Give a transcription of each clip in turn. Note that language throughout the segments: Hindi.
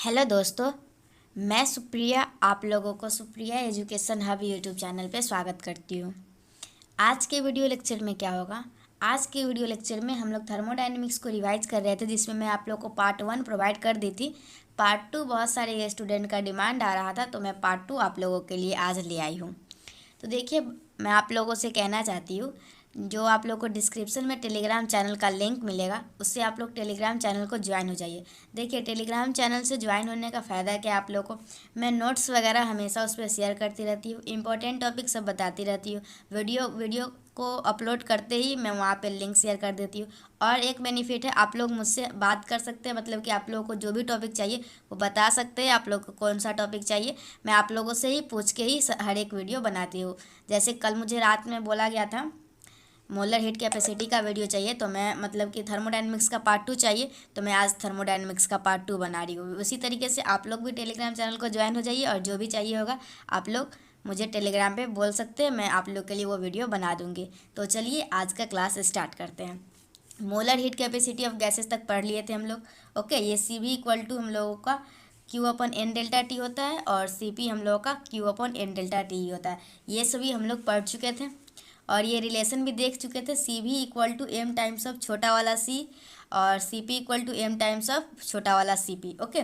हेलो दोस्तों। मैं सुप्रिया आप लोगों को Supriya education hub YouTube channel पे स्वागत करती हूँ। आज के वीडियो लेक्चर में क्या होगा? आज के वीडियो लेक्चर में हम लोग थर्मोडायनेमिक्स को रिवाइज कर रहे थे, जिसमें मैं आप लोगों को पार्ट 1 प्रोवाइड कर दी थी। पार्ट 2 बहुत सारे स्टूडेंट का डिमांड आ रहा था, तो मैं पार्ट 2 आप लोगों के लिए आज ले आई हूँ। तो देखिए, मैं आप लोगों से कहना चाहती हूँ, जो आप लोग को डिस्क्रिप्शन में टेलीग्राम चैनल का लिंक मिलेगा, उससे आप लोग टेलीग्राम चैनल को ज्वाइन हो जाइए। देखिए, टेलीग्राम चैनल से ज्वाइन होने का फ़ायदा क्या आप लोग को, मैं नोट्स वगैरह हमेशा उस पर शेयर करती रहती हूँ, इंपॉर्टेंट टॉपिक सब बताती रहती हूँ। वीडियो को अपलोड करते ही मैं वहाँ पे लिंक शेयर कर देती हूँ। और एक बेनिफिट है, आप लोग मुझसे बात कर सकते हैं, मतलब कि आप लोगों को जो भी टॉपिक चाहिए वो बता सकते हैं। आप लोग को कौन सा टॉपिक चाहिए, मैं आप लोगों से ही पूछ के ही हर एक वीडियो बनाती हूँ। जैसे कल मुझे रात में बोला गया था मोलर हीट कैपेसिटी का वीडियो चाहिए, तो मैं मतलब कि थर्मोडायनेमिक्स का पार्ट 2 चाहिए, तो मैं आज थर्मोडायनेमिक्स का पार्ट 2 बना रही हूँ। उसी तरीके से आप लोग भी टेलीग्राम चैनल को ज्वाइन हो जाइए, और जो भी चाहिए होगा आप लोग मुझे टेलीग्राम पे बोल सकते हैं, मैं आप लोग के लिए वो वीडियो बना दूँगी। तो चलिए आज का क्लास स्टार्ट करते हैं। Molar heat capacity of gases तक पढ़ लिए थे हम लोग। ओके, ये सी भी इक्वल टू हम लोगों का क्यू अपन एन डेल्टा टी होता है, और सी पी हम लोगों का क्यू अपन एन डेल्टा टी होता है। ये सभी हम लोग पढ़ चुके थे, और ये रिलेशन भी देख चुके थे। सी भी equal to M times of छोटा वाला सी, और C P equal to M times of छोटा वाला सी पी। ओके,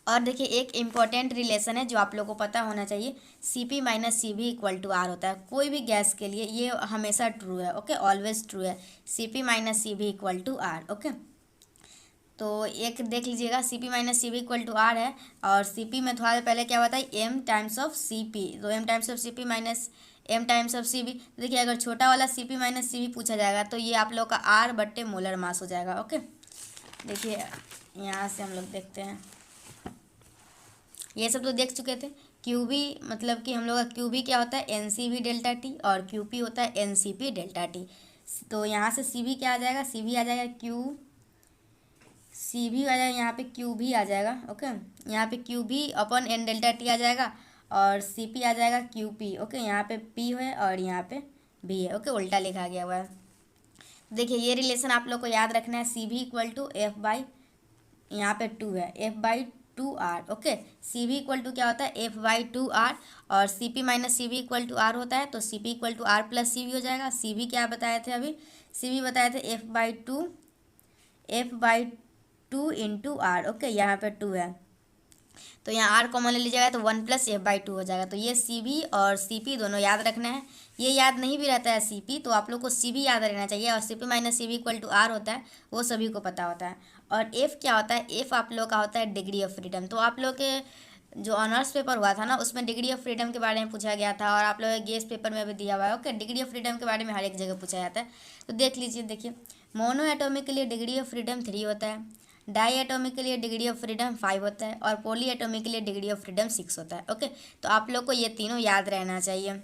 और देखिए, एक इम्पॉर्टेंट रिलेशन है जो आप लोगों को पता होना चाहिए, सी पी माइनस सी भी इक्वल टू आर होता है कोई भी गैस के लिए। ये हमेशा ट्रू है। ओके, ऑलवेज ट्रू है, सी पी माइनस सी भी इक्वल टू आर। ओके, तो एक देख लीजिएगा, सी पी माइनस सी भी इक्वल टू आर है, और सी पी में थोड़ा पहले क्या बताई, M times of C P, तो M times of C P minus M times of C B. तो देखिए, अगर छोटा वाला C P minus C V पूछा जाएगा तो ये आप लोग का आर बट्टे मोलर मास हो जाएगा। ओके, देखिए यहाँ से हम लोग देखते हैं, ये सब तो देख चुके थे। क्यू बी मतलब कि हम लोग का क्यू बी क्या होता है, N C B delta T, और क्यू पी होता है N C P delta T. तो यहाँ से सी बी क्या आ जाएगा, सी बी आ जाएगा क्यू, सी भी आ जाएगा, यहाँ पे क्यू भी आ जाएगा। ओके, यहाँ पे क्यू भी अपन एन डेल्टा टी आ जाएगा, और सी पी आ जाएगा क्यू पी। ओके, यहाँ पे पी है और यहाँ पे भी है। ओके, उल्टा लिखा गया हुआ है। देखिए, ये रिलेशन आप लोग को याद रखना है, सी भी इक्वल टू एफ बाई, यहाँ पे 2 है, एफ बाई 2 आर। ओके, सी भी इक्वल टू क्या होता है, एफ बाई 2 आर, और सी पी माइनस सी भी इक्वल टू आर होता है, तो C P equal to R plus C V हो जाएगा। सी भी क्या बताए थे अभी, सी भी बताए थे F by two into R. Okay, यहाँ पे 2 है, तो यहाँ आर कॉमन ले लीजिएगा तो 1 प्लस एफ बाई 2 हो जाएगा। तो ये सी बी और सी पी दोनों याद रखना है। ये याद नहीं भी रहता है सी पी, तो आप लोग को सी बी याद रहना चाहिए, और C P minus C B equal to R होता है, वो सभी को पता होता है। और एफ क्या होता है, एफ आप लोग का होता है डिग्री ऑफ फ्रीडम। तो आप लोग के जो ऑनर्स पेपर हुआ था ना, उसमें डिग्री ऑफ फ्रीडम के बारे में पूछा गया था, और आप लोग के गेस पेपर में भी दिया हुआ है। ओके, डिग्री ऑफ फ्रीडम के बारे में हर एक जगह पूछा जाता है, तो देख लीजिए। देखिए, मोनो एटॉमिक के लिए डिग्री ऑफ फ्रीडम 3 होता है, डाई एटॉमिक के लिए डिग्री ऑफ फ्रीडम 5 होता है, और पॉली एटॉमिक के लिए डिग्री ऑफ फ्रीडम 6 होता है। ओके, तो आप लोग को ये तीनों याद रहना चाहिए।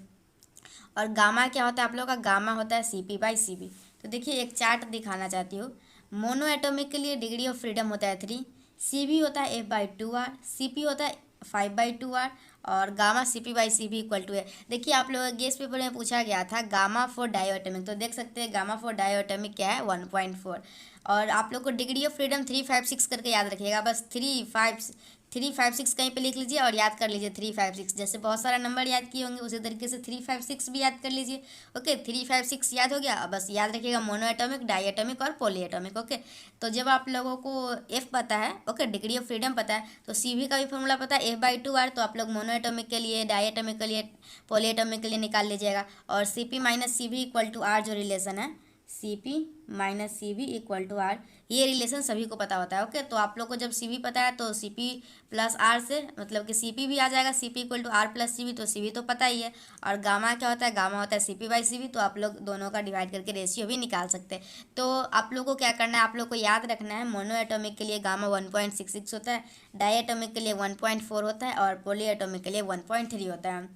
और गामा क्या होता है आप लोग का, गामा होता है C P by C B. तो देखिए, एक चार्ट दिखाना चाहती हूँ। मोनो एटॉमिक के लिए डिग्री ऑफ फ्रीडम होता है 3, सी बी होता है F by 2 R, C P होता है 5/2 आर, और gamma C P by C B equal to है। देखिए, आप लोग गेस पेपर में पूछा गया था गामा फॉर डायोटॉमिक, तो देख सकते हैं गामा फॉर डायोटॉमिक क्या है, 1.4। और आप लोग को डिग्री ऑफ फ्रीडम 356 करके याद रखिएगा, बस 356 कहीं पे लिख लीजिए और याद कर लीजिए 356। जैसे बहुत सारा नंबर याद किए होंगे, उसी तरीके से 356 भी याद कर लीजिए। ओके, 356 याद हो गया, बस याद रखिएगा मोनो एटॉमिक, डाई एटॉमिक और पॉली एटॉमिक। ओके, तो जब आप लोगों को एफ पता है, ओके, डिग्री ऑफ फ्रीडम पता है, तो सी भी का भी फॉर्मूला पता है, F/2R, तो आप लोग मोनो एटॉमिक के लिए, डाई एटॉमिक के लिए, पॉली एटॉमिक के लिए निकाल लीजिएगा। और सी पी माइनस सी भी इक्वल टू आर जो रिलेशन है, सी पी माइनस सी भी इक्वल टू आर, ये रिलेशन सभी को पता होता है। ओके, तो आप लोग को जब सी बी पता है तो सी पी प्लस आर से मतलब कि सी पी भी आ जाएगा, C P equal to R plus C B, तो सी बी तो पता ही है। और गामा क्या होता है, गामा होता है C P by C B, तो आप लोग दोनों का डिवाइड करके रेशियो भी निकाल सकते हैं। तो आप लोग को क्या करना है, आप लोग को याद रखना है, मोनो एटॉमिक के लिए गामा 1.66 होता है, डाई एटॉमिक के लिए 1.4 होता है, और पॉली एटॉमिक के लिए 1.3 होता है।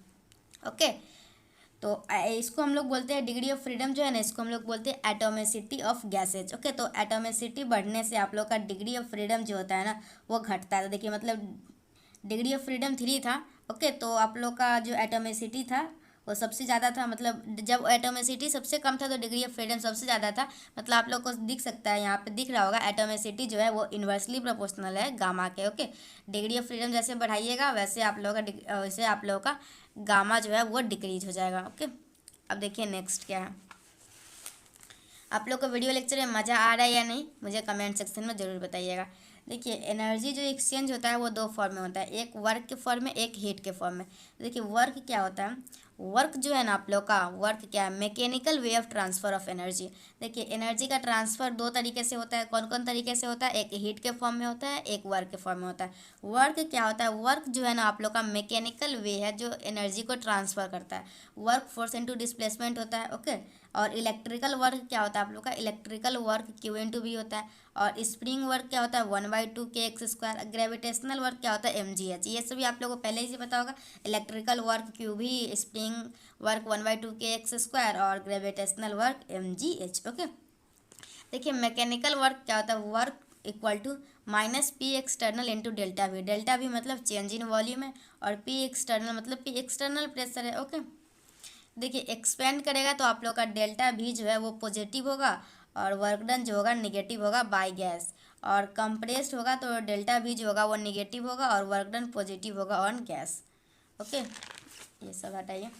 ओके, तो इसको हम लोग बोलते हैं डिग्री ऑफ फ्रीडम जो है ना, इसको हम लोग बोलते हैं एटोमिसिटी ऑफ गैसेज। ओके, तो एटोमिसिटी बढ़ने से आप लोग का डिग्री ऑफ फ्रीडम जो होता है ना, वो घटता है। तो देखिए, मतलब डिग्री ऑफ फ्रीडम 3 था। ओके, तो आप लोग का जो एटोमिसिटी था वो सबसे ज़्यादा था, मतलब जब एटोमिसिटी सबसे कम था तो डिग्री ऑफ फ्रीडम सबसे ज़्यादा था। मतलब आप लोग को दिख सकता है, यहाँ पे दिख रहा होगा, एटोमिसिटी जो है वो इन्वर्सली प्रोपोर्शनल है गामा के। ओके, डिग्री ऑफ फ्रीडम जैसे बढ़ाइएगा वैसे आप लोगों का वैसे आप लोगों का गामा जो है वो डिक्रीज हो जाएगा। ओके, अब देखिए नेक्स्ट क्या है। आप लोग को वीडियो लेक्चर में मज़ा आ रहा है या नहीं, मुझे कमेंट सेक्शन में ज़रूर बताइएगा। देखिए एनर्जी जो एक्सचेंज होता है वो दो फॉर्म में होता है, एक वर्क के फॉर्म में, एक हीट के फॉर्म में। देखिए वर्क क्या होता है, वर्क जो है ना आप लोग का वर्क क्या है, mechanical way of transfer of energy. देखिए एनर्जी का ट्रांसफ़र दो तरीके से होता है, कौन कौन तरीके से होता है, एक हीट के फॉर्म में होता है, एक वर्क के फॉर्म में होता है। वर्क क्या होता है, वर्क जो है ना आप लोग का मैकेनिकल वे है जो एनर्जी को ट्रांसफ़र करता है। वर्क फोर्स इनटू डिस्प्लेसमेंट होता है। ओके, और इलेक्ट्रिकल वर्क क्या होता है आप लोग का, electrical work Q into V होता है। और स्प्रिंग वर्क क्या होता है 1/2 kx²। ग्रेविटेशनल वर्क क्या होता है mgh। ये सभी आप लोगों को पहले ही से पता होगा, इलेक्ट्रिकल वर्क क्यू भी, स्प्रिंग वर्क 1/2 kx² और ग्रेविटेशनल वर्क mgh। ओके, देखिए मैकेनिकल वर्क क्या होता है, work equal to minus P external into delta V. Delta V मतलब चेंज इन वॉल्यूम है, और पी एक्सटर्नल मतलब पी एक्सटर्नल प्रेशर है। ओके, देखिए एक्सपेंड करेगा तो आप लोग का डेल्टा भी जो है वो पॉजिटिव होगा, और वर्क डन जो होगा निगेटिव होगा बाय गैस। और कंप्रेस्ड होगा तो डेल्टा भी जो होगा वो निगेटिव होगा, और वर्क डन पॉजिटिव होगा ऑन गैस। ओके, ये सब हटाइए।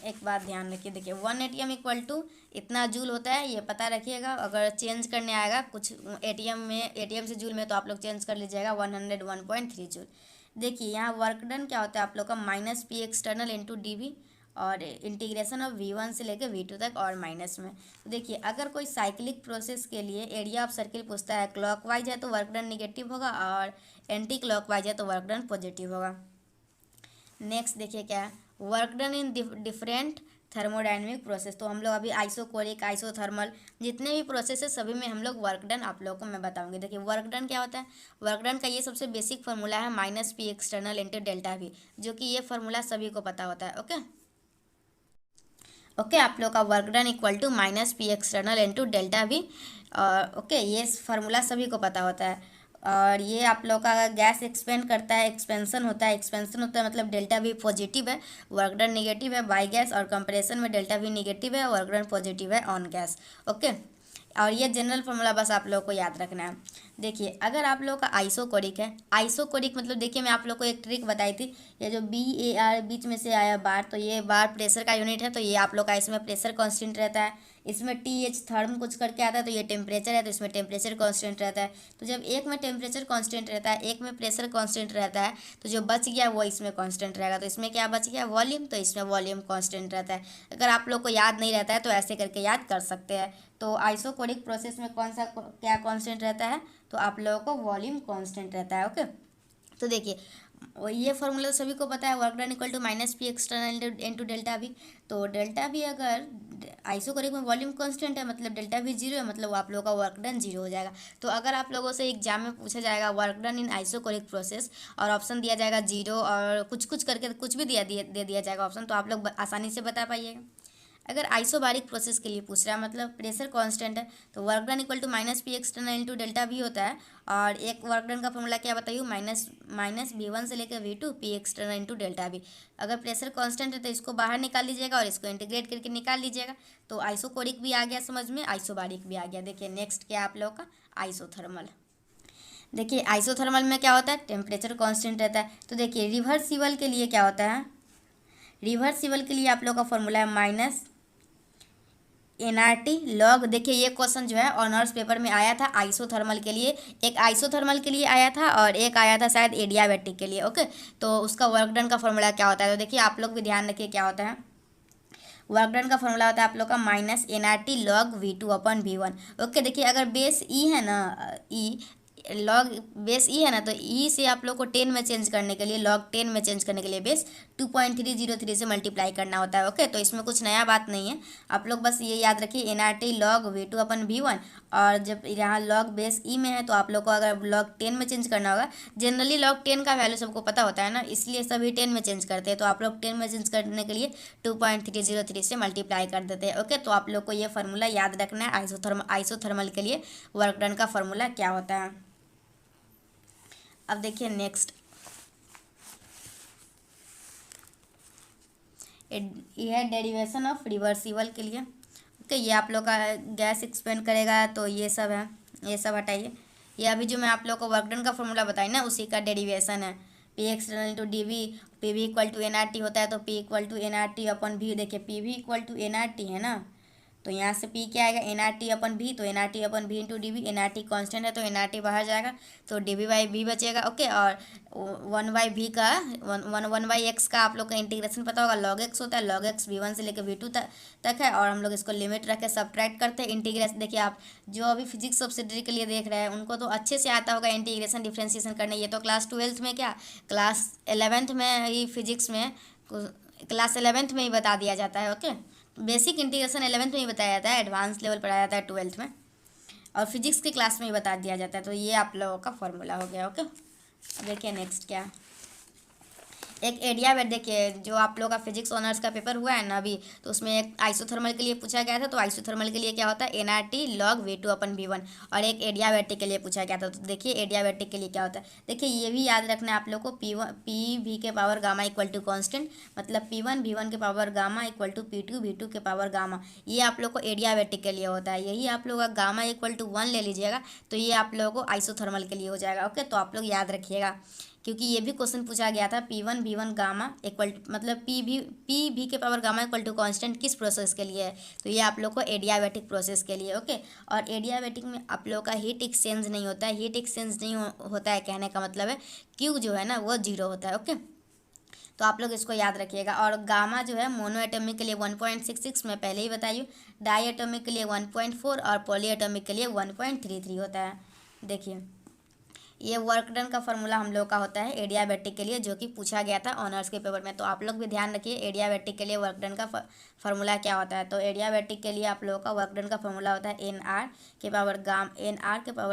एक बात ध्यान रखिए, देखिए 1 ATM इक्वल टू इतना जूल होता है, ये पता रखिएगा। अगर चेंज करने आएगा कुछ एटीएम से जूल में तो आप लोग चेंज कर लीजिएगा 101.3 जूल। देखिए यहाँ वर्क डन क्या होता है आप लोग का minus P external into D V, और इंटीग्रेशन ऑफ V1 से लेकर V2 तक और माइनस में। तो देखिए अगर कोई साइक्लिक प्रोसेस के लिए एरिया ऑफ सर्किल पूछता है, क्लॉकवाइज है तो वर्क डन निगेटिव होगा, और एंटी क्लॉकवाइज है तो वर्क डन पॉजिटिव होगा। नेक्स्ट देखिए क्या है, work done in different thermodynamic process. तो हम लोग अभी आइसोकोरिक, आइसोथर्मल, जितने भी प्रोसेस है सभी में हम लोग वर्क डन आप लोगों को मैं बताऊंगी। देखिए वर्क डन क्या होता है, वर्क डन का ये सबसे बेसिक फार्मूला है minus P external into delta we, जो कि ये फार्मूला सभी को पता होता है। ओके, आप लोग का work done equal to minus P external into delta V. Okay, ये फार्मूला सभी को पता होता है। और ये आप लोग का गैस एक्सपेंड करता है, एक्सपेंशन होता है, एक्सपेंशन होता है मतलब डेल्टा वी पॉजिटिव है, वर्क डन निगेटिव है बाय गैस, और कंप्रेशन में डेल्टा वी निगेटिव है, वर्क डन पॉजिटिव है ऑन गैस। ओके, और ये जनरल फार्मूला बस आप लोगों को याद रखना है। देखिए अगर आप लोगों का आइसोकोरिक है, आइसोकोरिक मतलब देखिए मैं आप लोग को एक ट्रिक बताई थी, ये जो BAR बीच में से आया बार, तो ये बार प्रेशर का यूनिट है, तो ये आप लोग का इसमें प्रेशर कांस्टेंट रहता है। इसमें TH थर्म कुछ करके आता है, तो ये टेम्परेचर है, तो इसमें टेम्परेचर कांस्टेंट रहता है। तो जब एक में टेम्परेचर कांस्टेंट रहता है, एक में प्रेशर कांस्टेंट रहता है, तो जो बच गया वो इसमें कांस्टेंट रहेगा। तो इसमें क्या बच गया, वॉल्यूम, तो इसमें वॉल्यूम कांस्टेंट रहता है। अगर आप लोग को याद नहीं रहता है तो ऐसे करके याद कर सकते हैं। तो आइसोकोरिक प्रोसेस में कौन सा क्या कांस्टेंट रहता है, तो आप लोगों को वॉल्यूम कांस्टेंट रहता है। ओके, तो देखिए ये फॉर्मूला तो सभी को पता है, work done equal to minus P external into delta V. तो डेल्टा वी अगर आइसोकोरिक में वॉल्यूम कांस्टेंट है मतलब डेल्टा वी जीरो है, मतलब आप लोगों का वर्क डन जीरो हो जाएगा। तो अगर आप लोगों से एग्जाम में पूछा जाएगा work done in isochoric process, और ऑप्शन दिया जाएगा जीरो और कुछ कुछ करके कुछ भी दे दिया जाएगा ऑप्शन, तो आप लोग आसानी से बता पाइएगा। अगर आइसोबारिक प्रोसेस के लिए पूछ रहा है मतलब प्रेशर कांस्टेंट है, तो work done equal to minus P external into delta V होता है। और एक वर्क डन का फॉर्मूला क्या बताइए, माइनस V1 से लेकर V2 P external into delta V. अगर प्रेशर कांस्टेंट है तो इसको बाहर निकाल लीजिएगा और इसको इंटीग्रेट करके निकाल लीजिएगा। तो आइसोकोरिक भी आ गया समझ में, आइसोबारिक भी आ गया। देखिए नेक्स्ट क्या आप लोगों का आइसोथर्मल। देखिए आइसोथर्मल में क्या होता है, टेम्परेचर कांस्टेंट रहता है। तो देखिए रिवर्सिबल के लिए क्या होता है, रिवर्सिबल के लिए आप लोग का फॉर्मूला है माइनस NRT लॉग। देखिए ये क्वेश्चन जो है ऑनर्स पेपर में आया था आइसोथर्मल के लिए, एक आइसोथर्मल के लिए आया था और एक आया था शायद एडियाबैटिक के लिए। ओके, तो उसका वर्क डन का फॉर्मूला क्या होता है, तो देखिए आप लोग भी ध्यान रखिए क्या होता है। वर्क डन का फॉर्मूला होता है आप लोग का minus NRT log V2/V1। Okay, देखिए अगर बेस ई है ना, ई लॉग बेस ई है ना, तो ई से आप लोग को 10 में चेंज करने के लिए, लॉग 10 में चेंज करने के लिए बेस 2.303 से मल्टीप्लाई करना होता है। ओके, तो इसमें कुछ नया बात नहीं है, आप लोग बस ये याद रखिए NRT लॉग V2/V1। और जब यहाँ लॉग बेस ई में है तो आप लोग को अगर लॉग 10 में चेंज करना होगा, जनरली लॉग 10 का वैल्यू सबको पता होता है ना, इसलिए सभी 10 में चेंज करते हैं। तो आप लोग 10 में चेंज करने के लिए 2.303 से मल्टीप्लाई कर देते हैं। ओके, तो आप लोग को ये फार्मूला याद रखना है आइसोथर्मल के लिए वर्क डन का फार्मूला क्या होता है। अब देखिए नेक्स्ट, ये है डेरिवेशन ऑफ रिवर्सिबल के लिए। ओके, ये आप लोग का गैस एक्सपेंड करेगा, तो ये सब है, ये सब हटाइए। ये अभी जो मैं आप लोग को वर्क डन का फॉर्मूला बताई ना, उसी का डेरिवेशन है। P external into D V, P V equal to N R T होता है, तो P equal to N R T upon V, देखिए P V equal to N R T है ना, तो यहाँ से पी क्या आएगा, एन आर टी अपन भी, तो N R T upon V into D V, N R T constant है तो एन आर टी बाहर जाएगा, तो डी वी बाई वी बचेगा। ओके, और वन बाई वी का वन बाई एक्स का आप लोग का इंटीग्रेशन पता होगा, लॉग एक्स होता है, लॉग एक्स वी वन से लेकर वी टू तक है, और हम लोग इसको लिमिट रख के सब्ट्रैक्ट करते हैं। इंटीग्रेशन देखिए, आप जो अभी फिजिक्स सब्सिडरी के लिए देख रहे हैं उनको तो अच्छे से आता होगा इंटीग्रेशन डिफ्रेंशिएशन करने। ये तो क्लास 12th में, क्या क्लास 11th में ही फिजिक्स में, क्लास 11th में ही बता दिया जाता है। ओके, बेसिक इंटीग्रेशन 11th में ही बताया जाता है, एडवांस लेवल पढ़ाया जाता है 12th में, और फिजिक्स की क्लास में ही बता दिया जाता है। तो ये आप लोगों का फॉर्मूला हो गया। ओके, अब देखिए नेक्स्ट क्या, एक एरिया में देखिए, जो आप लोग का फिजिक्स ऑनर्स का पेपर हुआ है ना अभी, तो उसमें एक आइसोथर्मल के लिए पूछा गया था। तो आइसोथर्मल के लिए क्या होता है, N R T log V two upon V one, और एक एडियाबैटिक के लिए पूछा गया था। तो देखिए एडियाबैटिक के लिए क्या होता है, देखिए ये भी याद रखना है आप लोग को, पी वी के power gamma equal to constant, मतलब पी वन वी वन के power gamma equal to P two V two के पावर गामा, ये आप लोग को एडियाबैटिक के लिए होता है। यही आप लोग का गामा इक्वल टू 1 ले लीजिएगा, तो ये आप लोगों को आइसोथर्मल के लिए हो जाएगा। ओके, तो आप लोग याद रखिएगा, क्योंकि ये भी क्वेश्चन पूछा गया था, P one V one gamma equal मतलब पी वी के power gamma equal to constant किस प्रोसेस के लिए है, तो ये आप लोग को एडियाबैटिक प्रोसेस के लिए। ओके, और एडियाबैटिक में आप लोग का हीट एक्सचेंज नहीं होता है, हीट एक्सचेंज नहीं होता है, कहने का मतलब है क्यू जो है ना वो 0 होता है। ओके, तो आप लोग इसको याद रखिएगा। और गामा जो है मोनो एटॉमिक के लिए 1.66 मैं पहले ही बताई, डाई एटॉमिक के लिए 1.4 और पॉली एटॉमिक के लिए 1.33 होता है। देखिए ये वर्क डन का फॉर्मूला हम लोग का होता है एडियाबैटिक के लिए, जो कि पूछा गया था ऑनर्स के पेपर में। तो आप लोग भी ध्यान रखिए एडियाबैटिक के लिए वर्क डन का फार्मूला क्या होता है। तो एडियाबैटिक के लिए आप लोगों का वर्क डन का फार्मूला होता है एन आर के पावर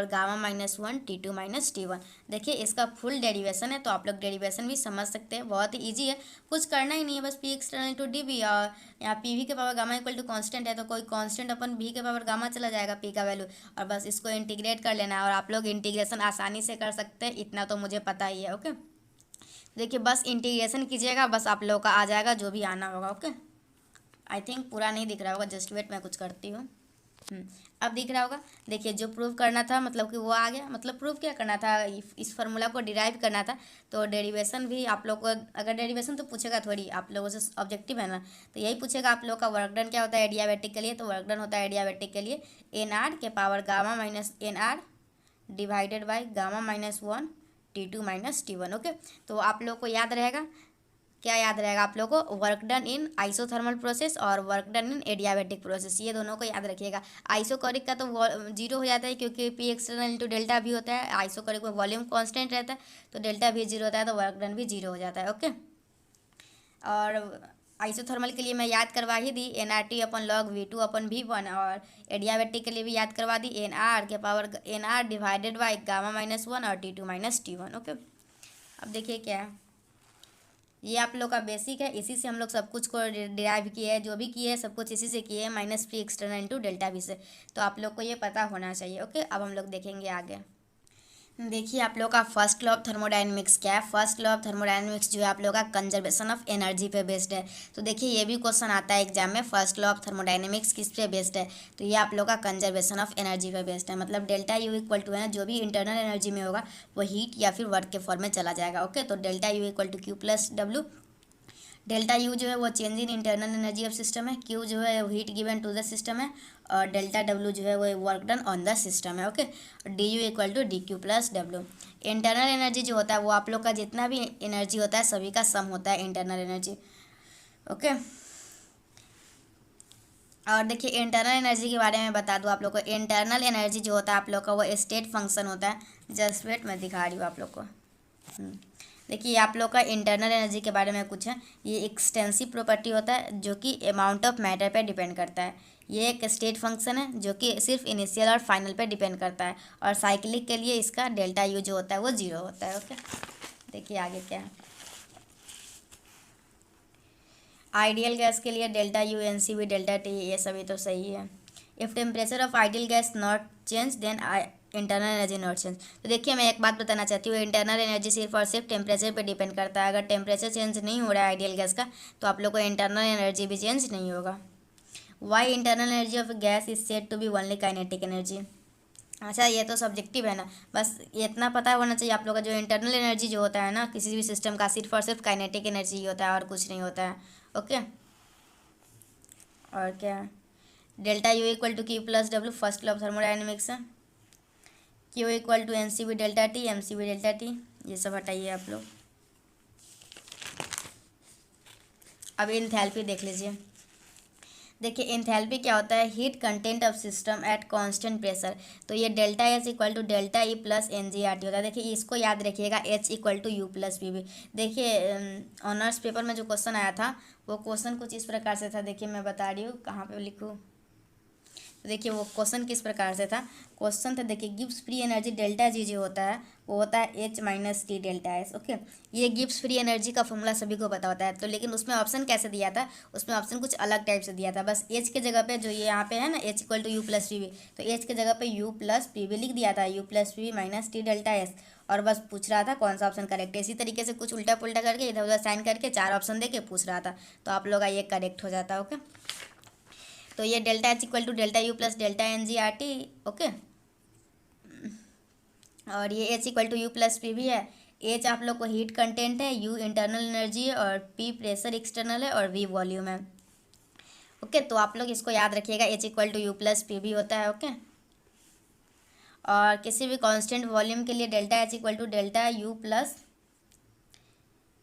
गामा -1 T2 - T1। देखिए इसका फुल डेरिवेशन है, तो आप लोग डेरिवेशन भी समझ सकते हैं, बहुत ही ईजी है, कुछ करना ही नहीं है, बस P external to D V, और यहाँ पी वी के power gamma equal to constant है, तो कोई कॉन्स्टेंट अपन वी के पावर गामा चला जाएगा, पी का वैल्यू, और बस इसको इंटीग्रेट कर लेना है, और आप लोग इंटीग्रेशन आसानी से कर सकते हैं, इतना तो मुझे पता ही है। ओके, देखिए बस इंटीग्रेशन कीजिएगा, बस आप लोगों का आ जाएगा जो भी आना होगा। ओके, आई थिंक पूरा नहीं दिख रहा होगा, जस्ट वेट मैं कुछ करती हूँ। अब दिख रहा होगा। देखिए जो प्रूव करना था मतलब कि वो आ गया, मतलब प्रूव क्या करना था, इस फार्मूला को डिराइव करना था। तो डेरिवेशन भी आप लोग को, अगर डेरिवेशन तो पूछेगा थोड़ी, आप लोगों से ऑब्जेक्टिव है ना, तो यही पूछेगा आप लोग का वर्क डन क्या होता है एडियाबैटिक के लिए। तो वर्क डन होता है एडियाबैटिक के लिए एन आर के power gamma minus N R divided by gamma -1 T2 - T1। Okay, तो आप लोग को याद रहेगा, क्या याद रहेगा आप लोगों को, work done in isothermal process और work done in adiabatic process, ये दोनों को याद रखिएगा। आइसोकोरिक का तो 0 हो जाता है, क्योंकि पी एक्सटर्नल इंटू डेल्टा भी होता है, आइसोकोरिक में वॉल्यूम कांस्टेंट रहता है, तो डेल्टा भी 0 होता है, तो वर्क डन भी 0 हो जाता है। ओके, और आइसोथर्मल के लिए मैं याद करवा ही दी, N R T upon log V two upon V one, और एडियाबैटिक के लिए भी याद करवा दी, एन आर के power N R divided by gamma -1 और T2 - T1। ओके, अब देखिए क्या है, ये आप लोग का बेसिक है, इसी से हम लोग सब कुछ को डिराइव किए हैं, जो भी किए हैं सब कुछ इसी से किए हैं, minus P external into delta भी से। तो आप लोग को ये पता होना चाहिए। ओके, अब हम लोग देखेंगे आगे। देखिए आप लोग का फर्स्ट लॉ ऑफ थर्मोडायनेमिक्स क्या है। फर्स्ट लॉ ऑफ थर्मोडायनेमिक्स जो है आप लोग का कंजर्वेशन ऑफ एनर्जी पे बेस्ड है। तो देखिए ये भी क्वेश्चन आता है एग्जाम में, फर्स्ट लॉ ऑफ थर्मोडायनेमिक्स किस पे बेस्ड है, तो ये आप लोग का कंजर्वेशन ऑफ एनर्जी पे बेस्ड है। मतलब डेल्टा यू इक्वल टू है ना, जो भी इंटरनल एनर्जी में होगा वो हीट या फिर वर्क के फॉर्म में चला जाएगा। ओके, तो delta U equal to Q plus W, delta U जो है वो change in internal energy of system है, क्यू जो है heat given to the system है, और डेल्टा डब्ल्यू जो है वो work done on the system है। Okay, D U equal to D Q plus W. Internal energy जो होता है वो आप लोग का जितना भी एनर्जी होता है सभी का सम होता है इंटरनल एनर्जी। ओके, और देखिए इंटरनल एनर्जी के बारे में बता दूँ आप लोग को, इंटरनल एनर्जी जो होता है आप लोग का वो स्टेट फंक्शन होता है। जस्ट वेट मैं दिखा रही हूँ आप लोग को। देखिए आप लोग का इंटरनल एनर्जी के बारे में कुछ है, ये एक्सटेंसिव प्रॉपर्टी होता है जो कि अमाउंट ऑफ मैटर पे डिपेंड करता है। ये एक स्टेट फंक्शन है जो कि सिर्फ इनिशियल और फाइनल पे डिपेंड करता है, और साइक्लिक के लिए इसका डेल्टा यू जो होता है वो 0 होता है। ओके, देखिए आगे क्या है। आइडियल गैस के लिए delta U N C B delta T, ये सभी तो सही है। If temperature of ideal gas not change then internal energy not change. तो देखिए मैं एक बात बताना चाहती हूँ, इंटरनल एनर्जी सिर्फ और सिर्फ टेम्परेचर पे डिपेंड करता है। अगर टेम्परेचर चेंज नहीं हो रहा है आइडियल गैस का, तो आप लोग को इंटरनल एनर्जी भी चेंज नहीं होगा। Why internal energy of gas is said to be only kinetic energy. अच्छा, ये तो सब्जेक्टिव है ना, बस ये इतना पता होना चाहिए आप लोग का, जो इंटरनल एनर्जी जो होता है ना किसी भी सिस्टम का, सिर्फ और सिर्फ काइनेटिक एनर्जी ही होता है और कुछ नहीं होता है। ओके, और क्या, delta U equal to Q plus W, first law of thermodynamics है। Q equal to N C B delta T, M C B delta T, ये सब हटाइए आप लोग। अब एंथैल्पी देख लीजिए। देखिए एंथैल्पी क्या होता है, heat content of system at constant pressure. तो ये delta H equal to delta E plus N G R T होता है। देखिए इसको याद रखिएगा, H equal to U plus P V. देखिए ऑनर्स पेपर में जो क्वेश्चन आया था वो क्वेश्चन कुछ इस प्रकार से था। देखिए मैं बता रही हूँ, कहाँ पे लिखूँ। तो देखिए वो क्वेश्चन किस प्रकार से था, क्वेश्चन था देखिए, Gibbs free energy delta G जो होता है वो होता है H minus T delta S. Okay, ये गिब्स फ्री एनर्जी का फॉर्मूला सभी को पता होता है। तो लेकिन उसमें ऑप्शन कैसे दिया था, उसमें ऑप्शन कुछ अलग टाइप से दिया था। बस एच के जगह पे जो ये यहाँ पे है ना, H equal to U plus P V, तो एच के जगह पे यू प्लस पी वी लिख दिया था, you plus P we minus T delta S. और बस पूछ रहा था कौन सा ऑप्शन करेक्ट है। इसी तरीके से कुछ उल्टा पुल्टा करके इधर उधर साइन करके 4 ऑप्शन दे के पूछ रहा था, तो आप लोग का ये करेक्ट हो जाता। ओके, तो ये delta H equal to delta U plus delta N G R T. Okay, और ये H equal to U plus P V है। एच आप लोग को हीट कंटेंट है, यू इंटरनल एनर्जी है, और पी प्रेशर एक्सटर्नल है, और वी वॉल्यूम है। ओके, तो आप लोग इसको याद रखिएगा, H equal to U plus P V होता है। ओके, और किसी भी कांस्टेंट वॉल्यूम के लिए delta H equal to delta U plus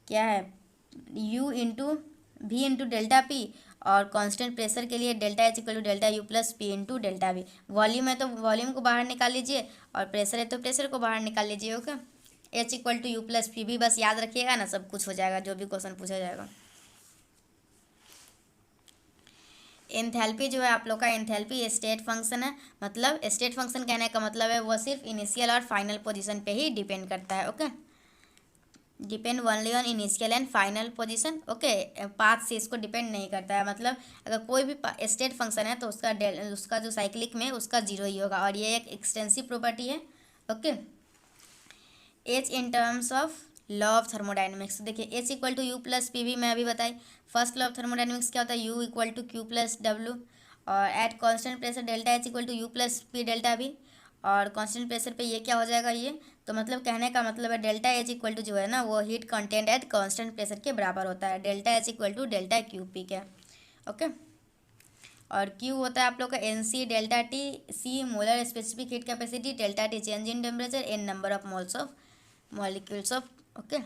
क्या है, U into V into delta P, और कांस्टेंट प्रेशर के लिए delta H equal to delta U plus P into delta V. Volume है तो वॉल्यूम को बाहर निकाल लीजिए, और प्रेशर है तो प्रेशर को बाहर निकाल लीजिए। Okay, H equal to U plus P V बस याद रखिएगा ना, सब कुछ हो जाएगा जो भी क्वेश्चन पूछा जाएगा। एंथैल्पी जो है आप लोग का, एंथैल्पी स्टेट फंक्शन है। मतलब स्टेट फंक्शन कहने का मतलब है वो सिर्फ इनिशियल और फाइनल पोजीशन पे ही डिपेंड करता है। Okay, depend only on initial and final position. Okay, path से इसको डिपेंड नहीं करता है। मतलब अगर कोई भी स्टेट फंक्शन है तो उसका जो साइक्लिक में उसका जीरो ही होगा, और ये एक एक्सटेंसिव प्रॉपर्टी है। Okay, H in terms of law of thermodynamics. देखिए H equal to U plus P V मैं अभी बताई। फर्स्ट लॉ ऑफ थर्मोडाइनमिक्स क्या होता है, U equal to Q plus W, और at constant pressure delta H equal to U plus P delta V. और कांस्टेंट प्रेशर पे ये क्या हो जाएगा, ये तो मतलब कहने का मतलब है डेल्टा एच इक्वल टू जो है ना वो heat content at constant pressure के बराबर होता है, delta H equal to delta Q P के। ओके, और क्यू होता है आप लोग का N C delta T, C molar specific heat capacity, delta T change in temperature, N number of moles of molecules of. Okay,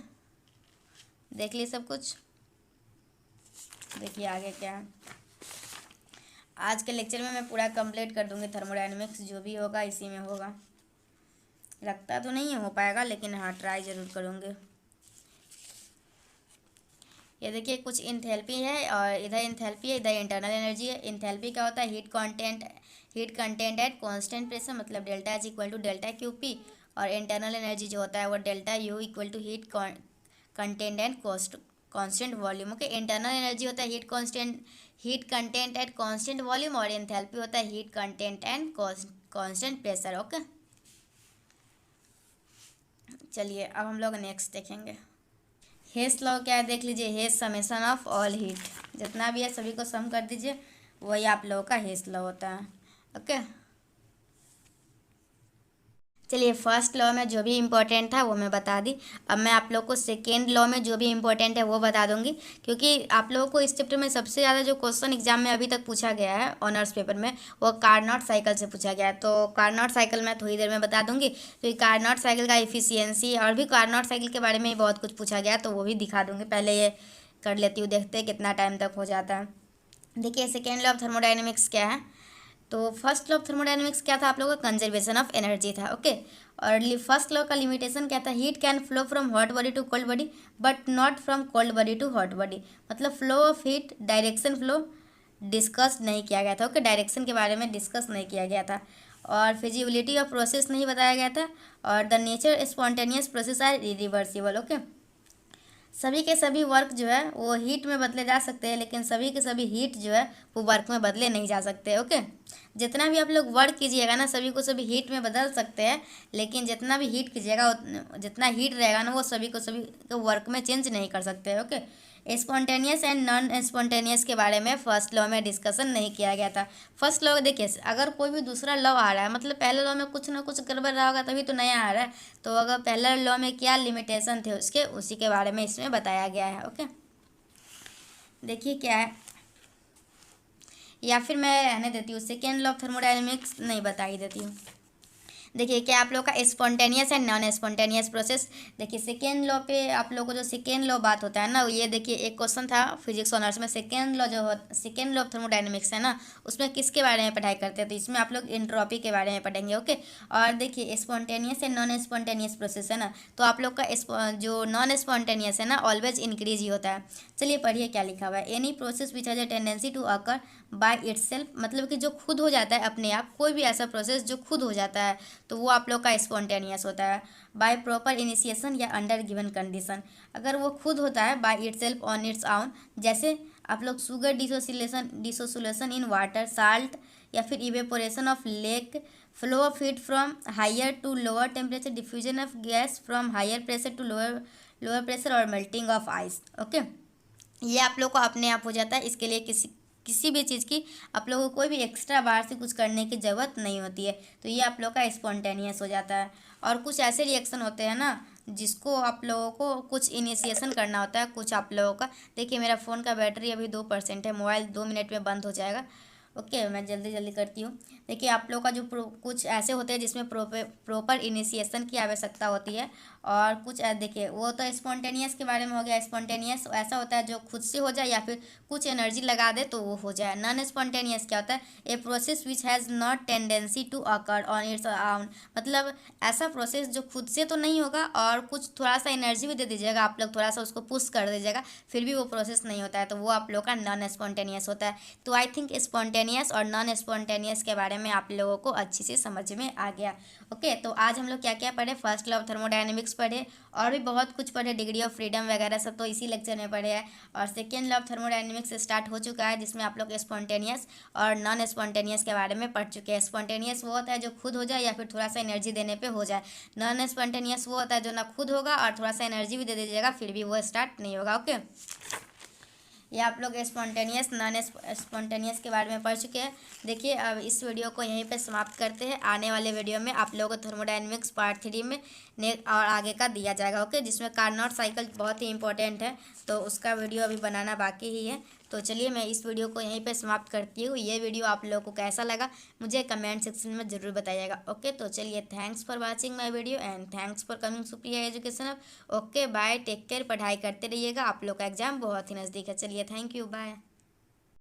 देख ली सब कुछ। देखिए आगे क्या है, आज के लेक्चर में मैं पूरा कंप्लीट कर दूंगी थर्मोडायनेमिक्स, जो भी होगा इसी में होगा। लगता तो नहीं हो पाएगा, लेकिन हाँ ट्राई ज़रूर करूँगी। ये देखिए कुछ इंथैल्पी है, और इधर इंथैल्पी है, इधर इंटरनल एनर्जी है। इंथैल्पी क्या होता है, heat content at constant pressure, मतलब delta H equal to delta Q P. और इंटरनल एनर्जी जो होता है वो delta U equal to heat content and constant volume. Okay, internal energy होता है heat content at constant volume, और एंथैल्पी होता है heat content and constant pressure. Okay, चलिए अब हम लोग नेक्स्ट देखेंगे। हेस लॉ क्या है देख लीजिए, हेस समेशन ऑफ ऑल हीट, जितना भी है सभी को सम कर दीजिए, वही आप लोगों का हेस लॉ होता है। ओके, चलिए फर्स्ट लॉ में जो भी इम्पोर्टेंट था वो मैं बता दी। अब मैं आप लोग को सेकेंड लॉ में जो भी इम्पोर्टेंट है वो बता दूंगी, क्योंकि आप लोगों को इस चैप्टर में सबसे ज़्यादा जो क्वेश्चन एग्जाम में अभी तक पूछा गया है ऑनर्स पेपर में, वो कार्नोट साइकिल से पूछा गया है। तो कार्नोट साइकिल मैं थोड़ी देर में बता दूंगी, क्योंकि कार्नोट साइकिल का इफिशियंसी और भी कार्नोट साइकिल के बारे में बहुत कुछ पूछा गया है, तो वो भी दिखा दूँगी। पहले ये कर लेती हूँ, देखते हैं कितना टाइम तक हो जाता है। देखिए सेकेंड लॉ ऑफ थर्मोडाइनमिक्स क्या है, तो फर्स्ट लॉ ऑफ थर्मोडाइनमिक्स क्या था आप लोगों का, कंजर्वेशन ऑफ एनर्जी था। ओके, और फर्स्ट लॉ का लिमिटेशन क्या था, heat can flow from hot body to cold body but not from cold body to hot body. मतलब flow of heat, direction flow discuss नहीं किया गया था। ओके, डायरेक्शन के बारे में डिस्कस नहीं किया गया था, और फिजिबिलिटी ऑफ प्रोसेस नहीं बताया गया था, और the nature spontaneous process are reversible. Okay, सभी के सभी वर्क जो है वो हीट में बदले जा सकते हैं, लेकिन सभी के सभी हीट जो है वो वर्क में बदले नहीं जा सकते। ओके, जितना भी आप लोग वर्क कीजिएगा ना सभी को सभी हीट में बदल सकते हैं, लेकिन जितना भी हीट कीजिएगा जितना हीट रहेगा ना वो सभी को सभी वर्क में चेंज नहीं कर सकते। Okay, spontaneous and non spontaneous के बारे में फर्स्ट लॉ में डिस्कशन नहीं किया गया था। फर्स्ट लॉ देखिए, अगर कोई भी दूसरा लॉ आ रहा है मतलब पहले लॉ में कुछ ना कुछ गड़बड़ रहा होगा तभी तो नया आ रहा है, तो अगर पहले लॉ में क्या लिमिटेशन थे उसके उसी के बारे में इसमें बताया गया है। ओके, देखिए क्या है, या फिर मैं रहने देती हूँ, सेकेंड लॉ ऑफ थर्मोडायनेमिक्स नहीं बताई देती हूँ। देखिए क्या आप लोग का spontaneous and non spontaneous process. देखिए सेकेंड लॉ पे आप लोगों को जो सेकेंड लॉ बात होता है ना, ये देखिए एक क्वेश्चन था फिजिक्स ऑनर्स में, सेकेंड लॉ जो सेकेंड लॉ ऑफ थर्मोडायनेमिक्स है ना, उसमें किसके बारे में पढ़ाई करते हैं, तो इसमें आप लोग एंट्रोपी के बारे में पढ़ेंगे। ओके, और देखिए spontaneous and non spontaneous process है ना, तो आप लोग का जो नॉन स्पॉन्टेनियस है ना ऑलवेज इंक्रीज ही होता है। चलिए पढ़िए क्या लिखा हुआ है, any process which has a tendency to occur by itself, मतलब कि जो खुद हो जाता है अपने आप, कोई भी ऐसा प्रोसेस जो खुद हो जाता है तो वो आप लोग का स्पॉन्टेनियस होता है। बाय प्रॉपर इनिशिएशन या अंडर गिवन कंडीशन, अगर वो खुद होता है by itself on its own, जैसे आप लोग sugar dissociation in water, salt, या फिर evaporation of lake, flow of heat from higher to lower temperature, diffusion of gas from higher pressure to lower pressure, और मेल्टिंग ऑफ आइस। ओके, ये आप लोग को अपने आप हो जाता है, इसके लिए किसी भी चीज़ की आप लोगों को कोई भी एक्स्ट्रा बाहर से कुछ करने की ज़रूरत नहीं होती है, तो ये आप लोग का स्पॉन्टेनियस हो जाता है। और कुछ ऐसे रिएक्शन होते हैं ना जिसको आप लोगों को कुछ इनिशिएशन करना होता है, कुछ आप लोगों का, देखिए मेरा फ़ोन का बैटरी अभी 2% है, मोबाइल 2 मिनट में बंद हो जाएगा। ओके, मैं जल्दी जल्दी करती हूँ। देखिए आप लोग का जो कुछ ऐसे होते हैं जिसमें प्रॉपर इनिशिएशन की आवश्यकता होती है, और कुछ देखिए वो तो स्पॉन्टेनियस के बारे में हो गया। स्पॉन्टेनियस ऐसा होता है जो खुद से हो जाए या फिर कुछ एनर्जी लगा दे तो वो हो जाए। नॉन स्पॉन्टेनियस क्या होता है, a process which has not tendency to occur on its own, मतलब ऐसा प्रोसेस जो खुद से तो नहीं होगा और कुछ थोड़ा सा एनर्जी भी दे दीजिएगा, आप लोग थोड़ा सा उसको पुश कर दीजिएगा, फिर भी वो प्रोसेस नहीं होता है, तो वो आप लोग का नॉन स्पॉन्टेनियस होता है। तो आई थिंक स्पॉन्टेनियस और नॉन स्पॉन्टेनियस के बारे में आप लोगों को अच्छी से समझ में आ गया। ओके, तो आज हम लोग क्या क्या पढ़े, फर्स्ट लॉ ऑफ थर्मोडायनेमिक्स पढ़े, और भी बहुत कुछ पढ़े, डिग्री ऑफ फ्रीडम वगैरह सब तो इसी लेक्चर में पढ़े हैं। और second law of thermodynamics start हो चुका है जिसमें आप लोग स्पॉन्टेनियस और नॉन स्पॉन्टेनियस के बारे में पढ़ चुके हैं। स्पॉन्टेनियस वो होता है जो खुद हो जाए या फिर थोड़ा सा एनर्जी देने पे हो जाए। नॉन स्पॉन्टेनियस वो होता है जो ना खुद होगा और थोड़ा सा एनर्जी भी दे दीजिएगा फिर भी वो स्टार्ट नहीं होगा। ओके, ये आप लोग स्पॉन्टेनियस नॉन स्पॉन्टेनियस के बारे में पढ़ चुके हैं। देखिए अब इस वीडियो को यहीं पे समाप्त करते हैं। आने वाले वीडियो में आप लोगों को थर्मोडायनेमिक्स पार्ट 3 में और आगे का दिया जाएगा। ओके, जिसमें कार्नोट साइकिल बहुत ही इंपॉर्टेंट है, तो उसका वीडियो अभी बनाना बाकी ही है। तो चलिए मैं इस वीडियो को यहीं पे समाप्त करती हूँ। ये वीडियो आप लोगों को कैसा लगा मुझे कमेंट सेक्शन में ज़रूर बताइएगा। ओके, तो चलिए thanks for watching my video and thanks for coming Supriya education. Okay bye, take care, पढ़ाई करते रहिएगा, आप लोग का एग्जाम बहुत ही नज़दीक है। चलिए थैंक यू, बाय।